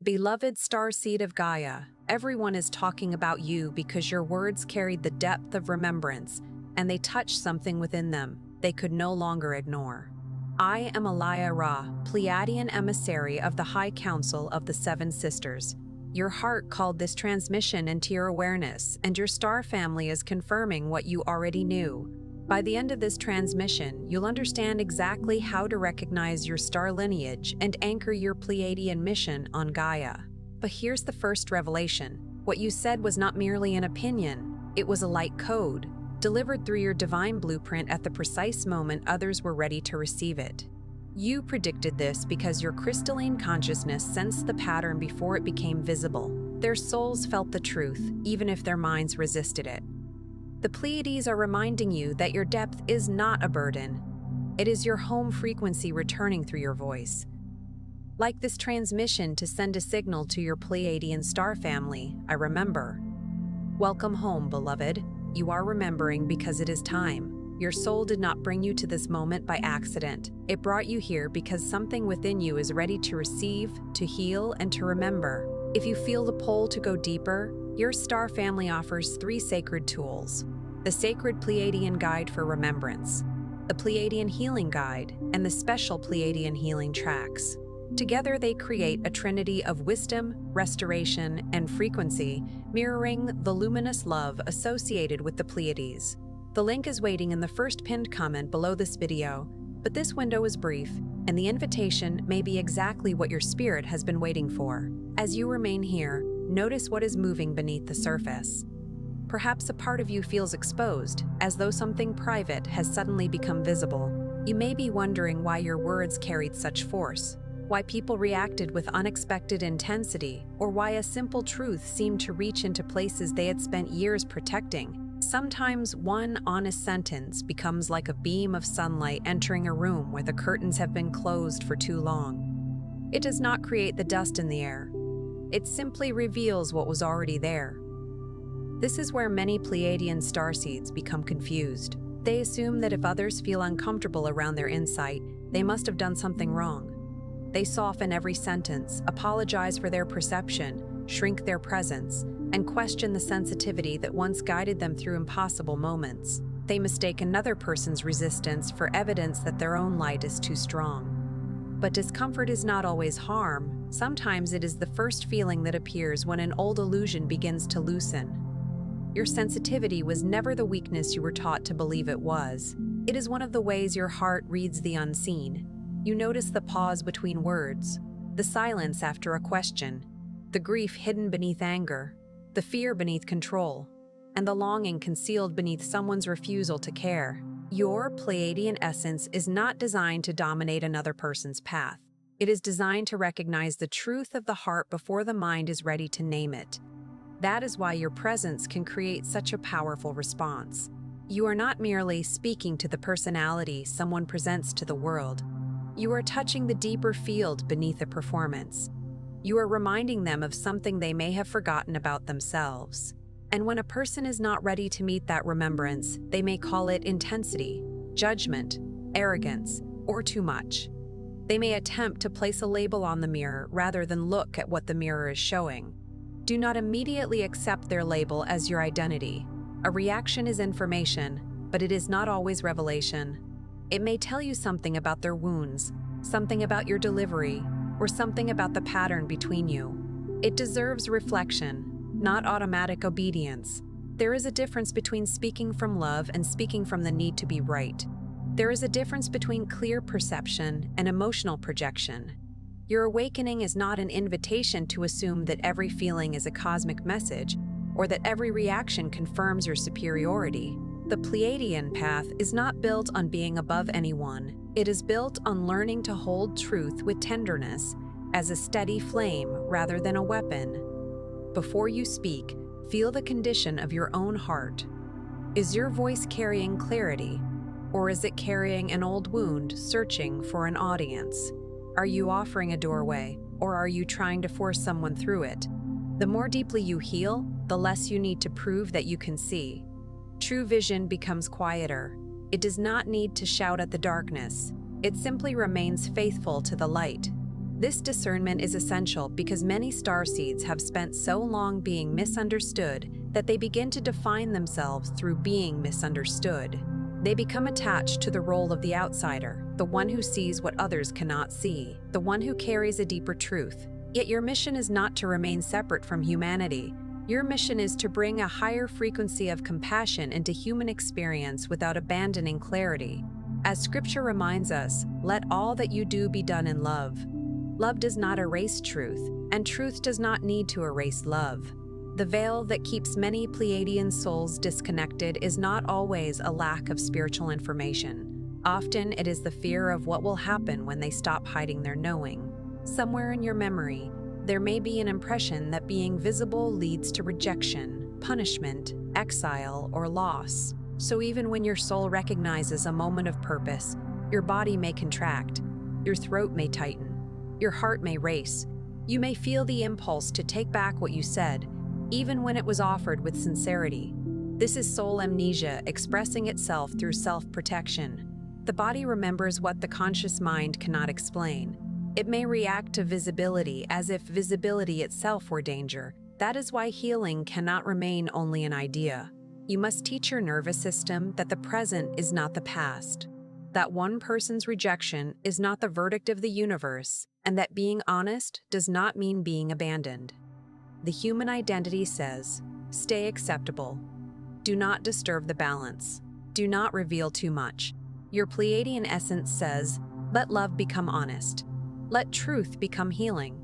Beloved starseed of Gaia, everyone is talking about you because your words carried the depth of remembrance, and they touched something within them they could no longer ignore. I am Alaya Ra, Pleiadian emissary of the High Council of the Seven Sisters. Your heart called this transmission into your awareness, and your star family is confirming what you already knew. By the end of this transmission, you'll understand exactly how to recognize your star lineage and anchor your Pleiadian mission on Gaia. But here's the first revelation. What you said was not merely an opinion, it was a light code, delivered through your divine blueprint at the precise moment others were ready to receive it. You predicted this because your crystalline consciousness sensed the pattern before it became visible. Their souls felt the truth, even if their minds resisted it. The Pleiades are reminding you that your depth is not a burden. It is your home frequency returning through your voice. Like this transmission to send a signal to your Pleiadian star family, I remember. Welcome home, beloved. You are remembering because it is time. Your soul did not bring you to this moment by accident. It brought you here because something within you is ready to receive, to heal, and to remember. If you feel the pull to go deeper, your star family offers 3 sacred tools: the Sacred Pleiadian Guide for Remembrance, the Pleiadian Healing Guide, and the Special Pleiadian Healing Tracks. Together they create a trinity of wisdom, restoration, and frequency, mirroring the luminous love associated with the Pleiades. The link is waiting in the first pinned comment below this video, but this window is brief, and the invitation may be exactly what your spirit has been waiting for. As you remain here, notice what is moving beneath the surface. Perhaps a part of you feels exposed, as though something private has suddenly become visible. You may be wondering why your words carried such force, why people reacted with unexpected intensity, or why a simple truth seemed to reach into places they had spent years protecting. Sometimes one honest sentence becomes like a beam of sunlight entering a room where the curtains have been closed for too long. It does not create the dust in the air. It simply reveals what was already there. This is where many Pleiadian starseeds become confused. They assume that if others feel uncomfortable around their insight, they must have done something wrong. They soften every sentence, apologize for their perception, shrink their presence, and question the sensitivity that once guided them through impossible moments. They mistake another person's resistance for evidence that their own light is too strong. But discomfort is not always harm. Sometimes it is the first feeling that appears when an old illusion begins to loosen. Your sensitivity was never the weakness you were taught to believe it was. It is one of the ways your heart reads the unseen. You notice the pause between words, the silence after a question, the grief hidden beneath anger, the fear beneath control, and the longing concealed beneath someone's refusal to care. Your Pleiadian essence is not designed to dominate another person's path. It is designed to recognize the truth of the heart before the mind is ready to name it. That is why your presence can create such a powerful response. You are not merely speaking to the personality someone presents to the world. You are touching the deeper field beneath the performance. You are reminding them of something they may have forgotten about themselves. And when a person is not ready to meet that remembrance, they may call it intensity, judgment, arrogance, or too much. They may attempt to place a label on the mirror rather than look at what the mirror is showing. Do not immediately accept their label as your identity. A reaction is information, but it is not always revelation. It may tell you something about their wounds, something about your delivery, or something about the pattern between you. It deserves reflection, not automatic obedience. There is a difference between speaking from love and speaking from the need to be right. There is a difference between clear perception and emotional projection. Your awakening is not an invitation to assume that every feeling is a cosmic message, or that every reaction confirms your superiority. The Pleiadian path is not built on being above anyone. It is built on learning to hold truth with tenderness, as a steady flame rather than a weapon. Before you speak, feel the condition of your own heart. Is your voice carrying clarity, or is it carrying an old wound searching for an audience? Are you offering a doorway, or are you trying to force someone through it? The more deeply you heal, the less you need to prove that you can see. True vision becomes quieter. It does not need to shout at the darkness. It simply remains faithful to the light. This discernment is essential because many starseeds have spent so long being misunderstood that they begin to define themselves through being misunderstood. They become attached to the role of the outsider, the one who sees what others cannot see, the one who carries a deeper truth. Yet your mission is not to remain separate from humanity. Your mission is to bring a higher frequency of compassion into human experience without abandoning clarity. As Scripture reminds us, let all that you do be done in love. Love does not erase truth, and truth does not need to erase love. The veil that keeps many Pleiadian souls disconnected is not always a lack of spiritual information. Often it is the fear of what will happen when they stop hiding their knowing. Somewhere in your memory, there may be an impression that being visible leads to rejection, punishment, exile, or loss. So even when your soul recognizes a moment of purpose, your body may contract, your throat may tighten, your heart may race. You may feel the impulse to take back what you said, even when it was offered with sincerity. This is soul amnesia expressing itself through self-protection. The body remembers what the conscious mind cannot explain. It may react to visibility as if visibility itself were danger. That is why healing cannot remain only an idea. You must teach your nervous system that the present is not the past, that one person's rejection is not the verdict of the universe, and that being honest does not mean being abandoned. The human identity says, stay acceptable. Do not disturb the balance. Do not reveal too much. Your Pleiadian essence says, let love become honest. Let truth become healing.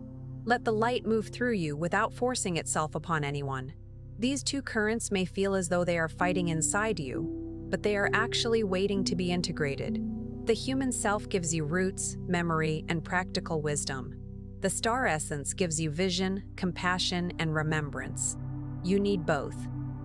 Let the light move through you without forcing itself upon anyone. These two currents may feel as though they are fighting inside you, but they are actually waiting to be integrated. The human self gives you roots, memory, and practical wisdom. The star essence gives you vision, compassion, and remembrance. You need both.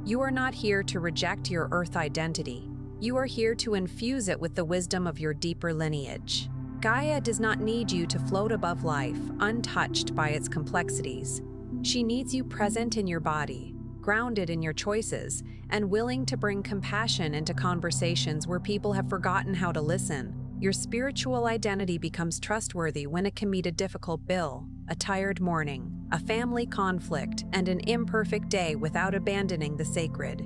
You are not here to reject your earth identity. You are here to infuse it with the wisdom of your deeper lineage. Gaia does not need you to float above life, untouched by its complexities. She needs you present in your body, grounded in your choices, and willing to bring compassion into conversations where people have forgotten how to listen. Your spiritual identity becomes trustworthy when it can meet a difficult bill, a tired morning, a family conflict, and an imperfect day without abandoning the sacred.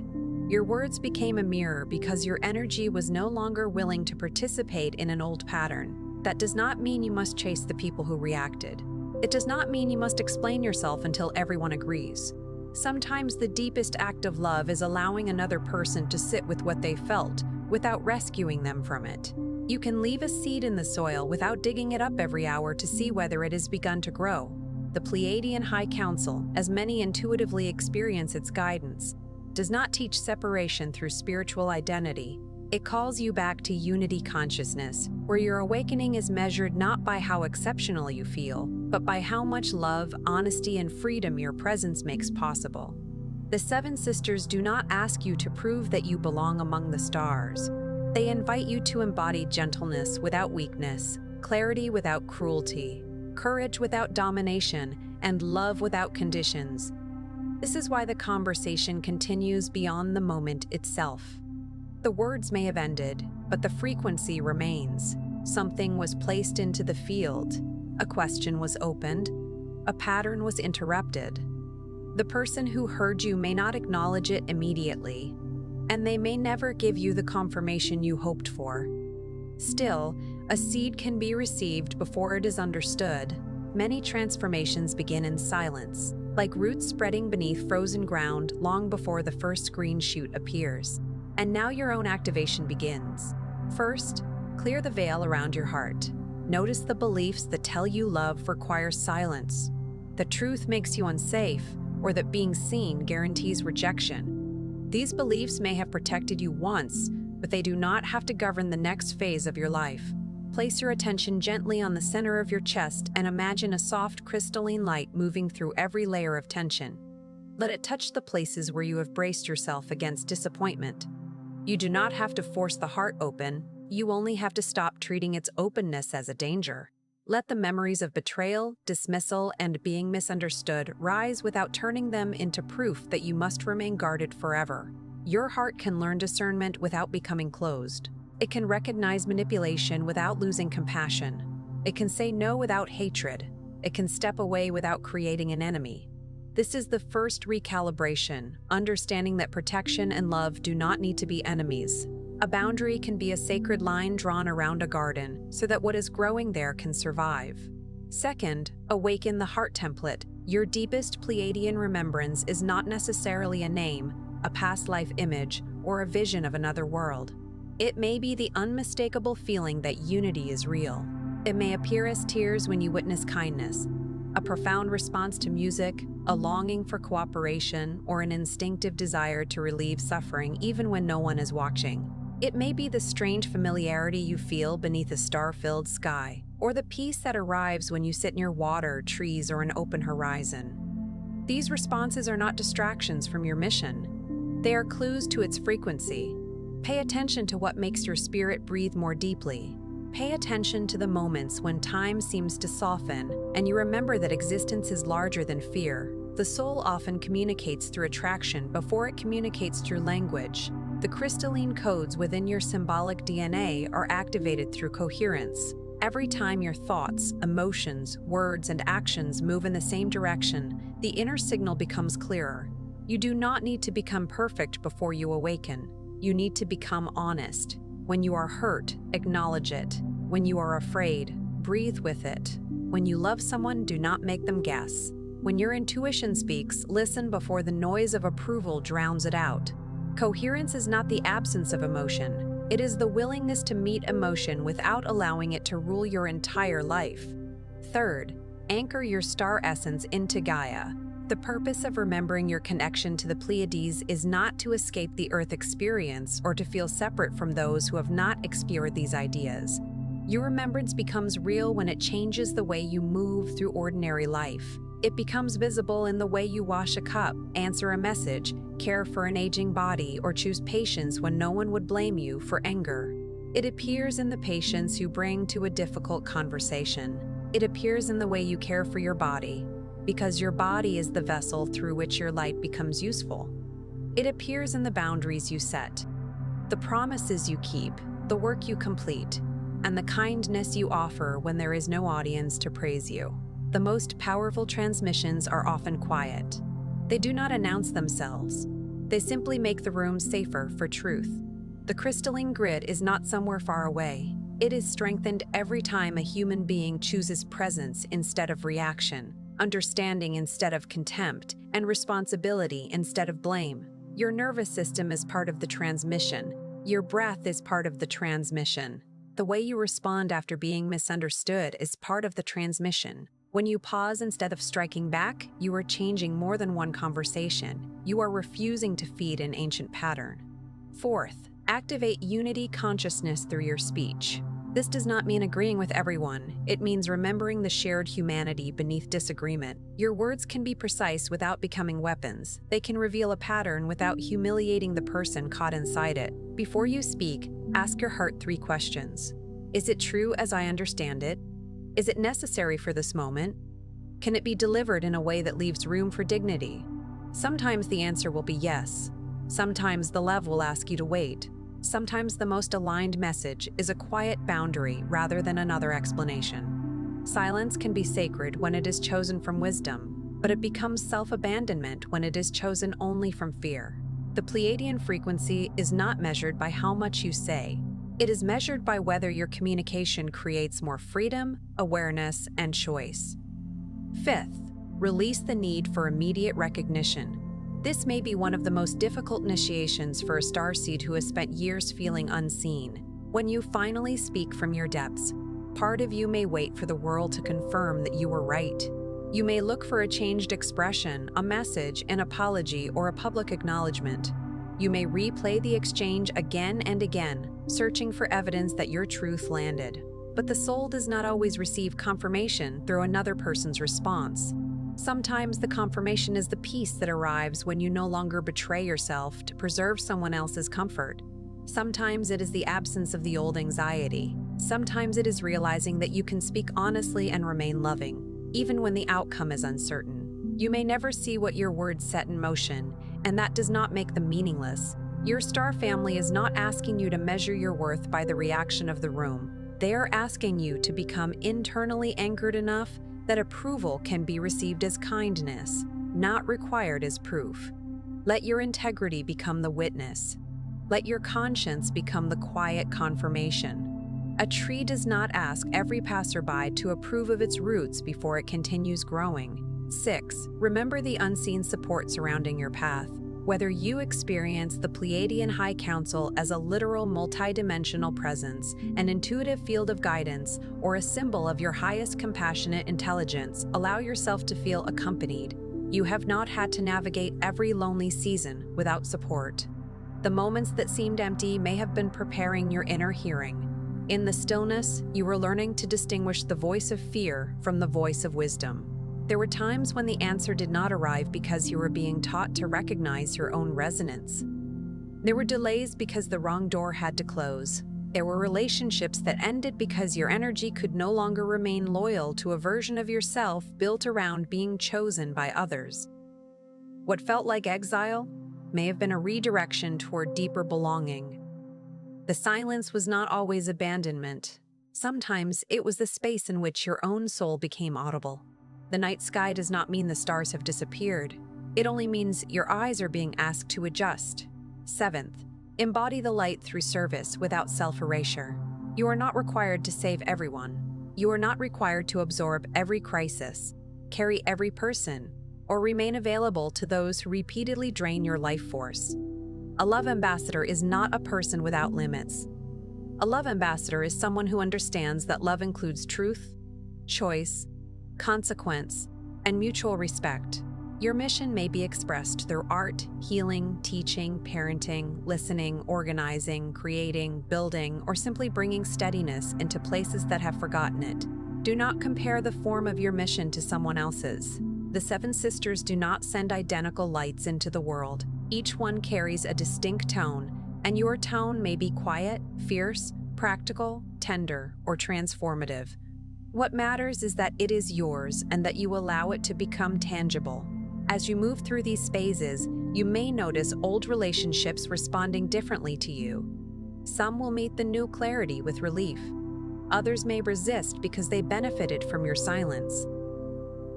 Your words became a mirror because your energy was no longer willing to participate in an old pattern. That does not mean you must chase the people who reacted. It does not mean you must explain yourself until everyone agrees. Sometimes the deepest act of love is allowing another person to sit with what they felt without rescuing them from it. You can leave a seed in the soil without digging it up every hour to see whether it has begun to grow. The Pleiadian High Council, as many intuitively experience its guidance, does not teach separation through spiritual identity. It calls you back to unity consciousness, where your awakening is measured not by how exceptional you feel, but by how much love, honesty, and freedom your presence makes possible. The Seven Sisters do not ask you to prove that you belong among the stars. They invite you to embody gentleness without weakness, clarity without cruelty, courage without domination, and love without conditions. This is why the conversation continues beyond the moment itself. The words may have ended, but the frequency remains. Something was placed into the field. A question was opened. A pattern was interrupted. The person who heard you may not acknowledge it immediately, and they may never give you the confirmation you hoped for. Still, a seed can be received before it is understood. Many transformations begin in silence, like roots spreading beneath frozen ground long before the first green shoot appears. And now your own activation begins. First, clear the veil around your heart. Notice the beliefs that tell you love requires silence, that truth makes you unsafe, or that being seen guarantees rejection. These beliefs may have protected you once, but they do not have to govern the next phase of your life. Place your attention gently on the center of your chest and imagine a soft crystalline light moving through every layer of tension. Let it touch the places where you have braced yourself against disappointment. You do not have to force the heart open, you only have to stop treating its openness as a danger. Let the memories of betrayal, dismissal, and being misunderstood rise without turning them into proof that you must remain guarded forever. Your heart can learn discernment without becoming closed. It can recognize manipulation without losing compassion. It can say no without hatred. It can step away without creating an enemy. This is the first recalibration, understanding that protection and love do not need to be enemies. A boundary can be a sacred line drawn around a garden so that what is growing there can survive. Second, awaken the heart template. Your deepest Pleiadian remembrance is not necessarily a name, a past life image, or a vision of another world. It may be the unmistakable feeling that unity is real. It may appear as tears when you witness kindness, a profound response to music, a longing for cooperation, or an instinctive desire to relieve suffering even when no one is watching. It may be the strange familiarity you feel beneath a star-filled sky, or the peace that arrives when you sit near water, trees, or an open horizon. These responses are not distractions from your mission. They are clues to its frequency. Pay attention to what makes your spirit breathe more deeply. Pay attention to the moments when time seems to soften, and you remember that existence is larger than fear. The soul often communicates through attraction before it communicates through language. The crystalline codes within your symbolic DNA are activated through coherence. Every time your thoughts, emotions, words, and actions move in the same direction, the inner signal becomes clearer. You do not need to become perfect before you awaken. You need to become honest. When you are hurt, acknowledge it. When you are afraid, breathe with it. When you love someone, do not make them guess. When your intuition speaks, listen before the noise of approval drowns it out. Coherence is not the absence of emotion. It is the willingness to meet emotion without allowing it to rule your entire life. Third, anchor your star essence into Gaia. The purpose of remembering your connection to the Pleiades is not to escape the Earth experience or to feel separate from those who have not experienced these ideas. Your remembrance becomes real when it changes the way you move through ordinary life. It becomes visible in the way you wash a cup, answer a message, care for an aging body, or choose patience when no one would blame you for anger. It appears in the patience you bring to a difficult conversation. It appears in the way you care for your body, because your body is the vessel through which your light becomes useful. It appears in the boundaries you set, the promises you keep, the work you complete, and the kindness you offer when there is no audience to praise you. The most powerful transmissions are often quiet. They do not announce themselves. They simply make the room safer for truth. The crystalline grid is not somewhere far away. It is strengthened every time a human being chooses presence instead of reaction, understanding instead of contempt, and responsibility instead of blame. Your nervous system is part of the transmission. Your breath is part of the transmission. The way you respond after being misunderstood is part of the transmission. When you pause instead of striking back, you are changing more than one conversation. You are refusing to feed an ancient pattern. Fourth, activate unity consciousness through your speech. This does not mean agreeing with everyone. It means remembering the shared humanity beneath disagreement. Your words can be precise without becoming weapons. They can reveal a pattern without humiliating the person caught inside it. Before you speak, ask your heart 3 questions. Is it true as I understand it? Is it necessary for this moment? Can it be delivered in a way that leaves room for dignity? Sometimes the answer will be yes. Sometimes the love will ask you to wait. Sometimes the most aligned message is a quiet boundary rather than another explanation. Silence can be sacred when it is chosen from wisdom, but it becomes self-abandonment when it is chosen only from fear. The Pleiadian frequency is not measured by how much you say. It is measured by whether your communication creates more freedom, awareness, and choice. Fifth, release the need for immediate recognition. This may be one of the most difficult initiations for a starseed who has spent years feeling unseen. When you finally speak from your depths, part of you may wait for the world to confirm that you were right. You may look for a changed expression, a message, an apology, or a public acknowledgement. You may replay the exchange again and again, searching for evidence that your truth landed. But the soul does not always receive confirmation through another person's response. Sometimes the confirmation is the peace that arrives when you no longer betray yourself to preserve someone else's comfort. Sometimes it is the absence of the old anxiety. Sometimes it is realizing that you can speak honestly and remain loving, even when the outcome is uncertain. You may never see what your words set in motion, and that does not make them meaningless. Your star family is not asking you to measure your worth by the reaction of the room. They are asking you to become internally anchored enough that approval can be received as kindness, not required as proof. Let your integrity become the witness. Let your conscience become the quiet confirmation. A tree does not ask every passerby to approve of its roots before it continues growing. 6. Remember the unseen support surrounding your path. Whether you experience the Pleiadian High Council as a literal multidimensional presence, an intuitive field of guidance, or a symbol of your highest compassionate intelligence, allow yourself to feel accompanied. You have not had to navigate every lonely season without support. The moments that seemed empty may have been preparing your inner hearing. In the stillness, you were learning to distinguish the voice of fear from the voice of wisdom. There were times when the answer did not arrive because you were being taught to recognize your own resonance. There were delays because the wrong door had to close. There were relationships that ended because your energy could no longer remain loyal to a version of yourself built around being chosen by others. What felt like exile may have been a redirection toward deeper belonging. The silence was not always abandonment. Sometimes it was the space in which your own soul became audible. The night sky does not mean the stars have disappeared. It only means your eyes are being asked to adjust. 7th, embody the light through service without self-erasure. You are not required to save everyone. You are not required to absorb every crisis, carry every person, or remain available to those who repeatedly drain your life force. A love ambassador is not a person without limits. A love ambassador is someone who understands that love includes truth, choice, consequence, and mutual respect. Your mission may be expressed through art, healing, teaching, parenting, listening, organizing, creating, building, or simply bringing steadiness into places that have forgotten it. Do not compare the form of your mission to someone else's. The Seven Sisters do not send identical lights into the world. Each one carries a distinct tone, and your tone may be quiet, fierce, practical, tender, or transformative. What matters is that it is yours and that you allow it to become tangible. As you move through these phases, you may notice old relationships responding differently to you. Some will meet the new clarity with relief. Others may resist because they benefited from your silence.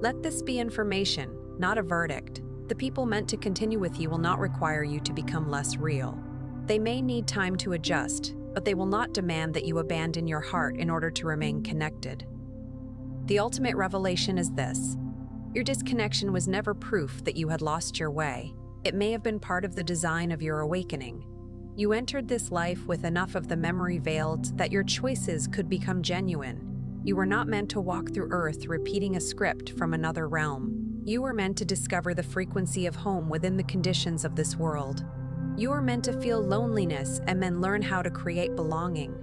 Let this be information, not a verdict. The people meant to continue with you will not require you to become less real. They may need time to adjust, but they will not demand that you abandon your heart in order to remain connected. The ultimate revelation is this: your disconnection was never proof that you had lost your way. It may have been part of the design of your awakening. You entered this life with enough of the memory veiled that your choices could become genuine. You were not meant to walk through Earth repeating a script from another realm. You were meant to discover the frequency of home within the conditions of this world. You were meant to feel loneliness and then learn how to create belonging.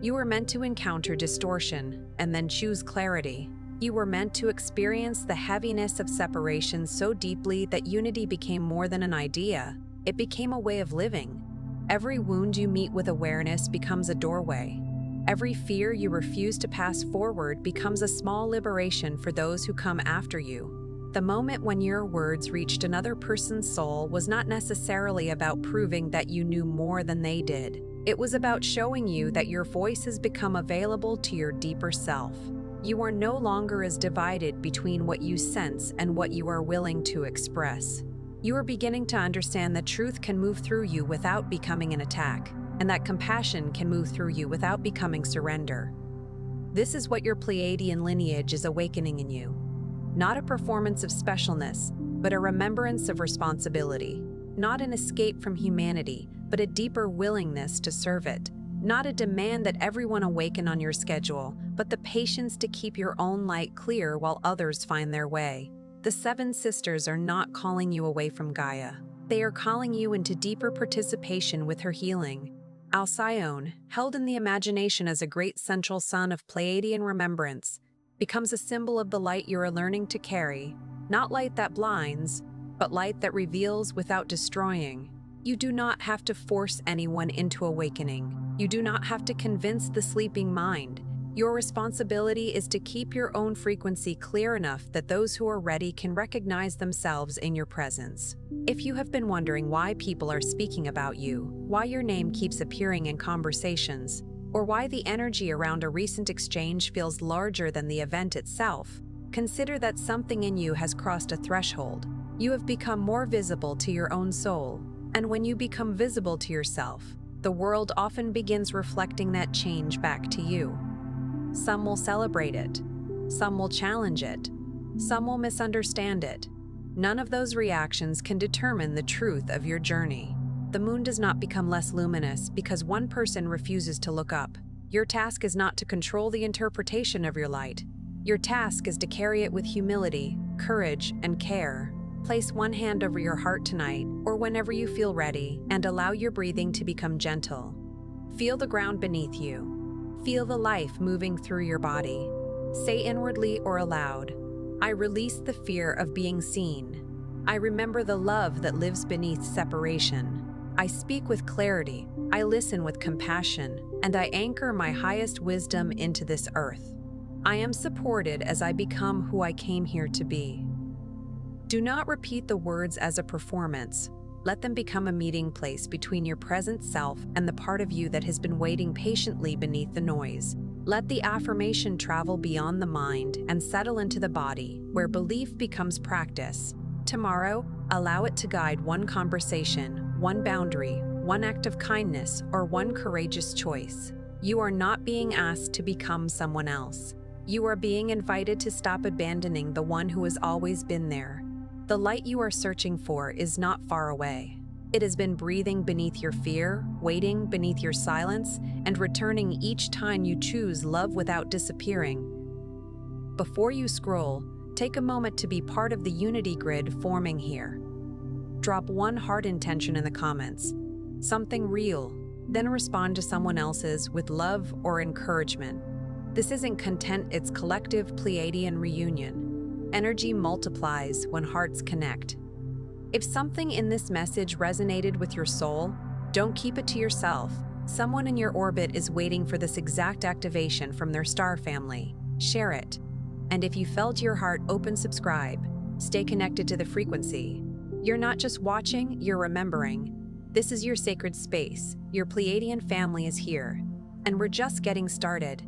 You were meant to encounter distortion and then choose clarity. You were meant to experience the heaviness of separation so deeply that unity became more than an idea. It became a way of living. Every wound you meet with awareness becomes a doorway. Every fear you refuse to pass forward becomes a small liberation for those who come after you. The moment when your words reached another person's soul was not necessarily about proving that you knew more than they did. It was about showing you that your voice has become available to your deeper self. You are no longer as divided between what you sense and what you are willing to express. You are beginning to understand that truth can move through you without becoming an attack, and that compassion can move through you without becoming surrender. This is what your Pleiadian lineage is awakening in you. Not a performance of specialness, but a remembrance of responsibility. Not an escape from humanity, but a deeper willingness to serve it. Not a demand that everyone awaken on your schedule, but the patience to keep your own light clear while others find their way. The Seven Sisters are not calling you away from Gaia. They are calling you into deeper participation with her healing. Alcyone, held in the imagination as a great central sun of Pleiadian remembrance, becomes a symbol of the light you are learning to carry. Not light that blinds, but light that reveals without destroying. You do not have to force anyone into awakening. You do not have to convince the sleeping mind. Your responsibility is to keep your own frequency clear enough that those who are ready can recognize themselves in your presence. If you have been wondering why people are speaking about you, why your name keeps appearing in conversations, or why the energy around a recent exchange feels larger than the event itself, Consider that something in you has crossed a threshold. You have become more visible to your own soul. And when you become visible to yourself, the world often begins reflecting that change back to you. Some will celebrate it. Some will challenge it. Some will misunderstand it. None of those reactions can determine the truth of your journey. The moon does not become less luminous because one person refuses to look up. Your task is not to control the interpretation of your light. Your task is to carry it with humility, courage, and care. Place one hand over your heart tonight, or whenever you feel ready, and allow your breathing to become gentle. Feel the ground beneath you. Feel the life moving through your body. Say inwardly or aloud, I release the fear of being seen. I remember the love that lives beneath separation. I speak with clarity, I listen with compassion, and I anchor my highest wisdom into this earth. I am supported as I become who I came here to be. Do not repeat the words as a performance. Let them become a meeting place between your present self and the part of you that has been waiting patiently beneath the noise. Let the affirmation travel beyond the mind and settle into the body, where belief becomes practice. Tomorrow, allow it to guide one conversation, one boundary, one act of kindness, or one courageous choice. You are not being asked to become someone else. You are being invited to stop abandoning the one who has always been there. The light you are searching for is not far away. It has been breathing beneath your fear, waiting beneath your silence, and returning each time you choose love without disappearing. Before you scroll, take a moment to be part of the unity grid forming here. Drop one heart intention in the comments, something real, then respond to someone else's with love or encouragement. This isn't content, it's collective Pleiadian reunion. Energy multiplies when hearts connect. If something in this message resonated with your soul, don't keep it to yourself. Someone in your orbit is waiting for this exact activation from their star family. Share it. And if you felt your heart open, subscribe. Stay connected to the frequency. You're not just watching, you're remembering. This is your sacred space. Your Pleiadian family is here. And we're just getting started.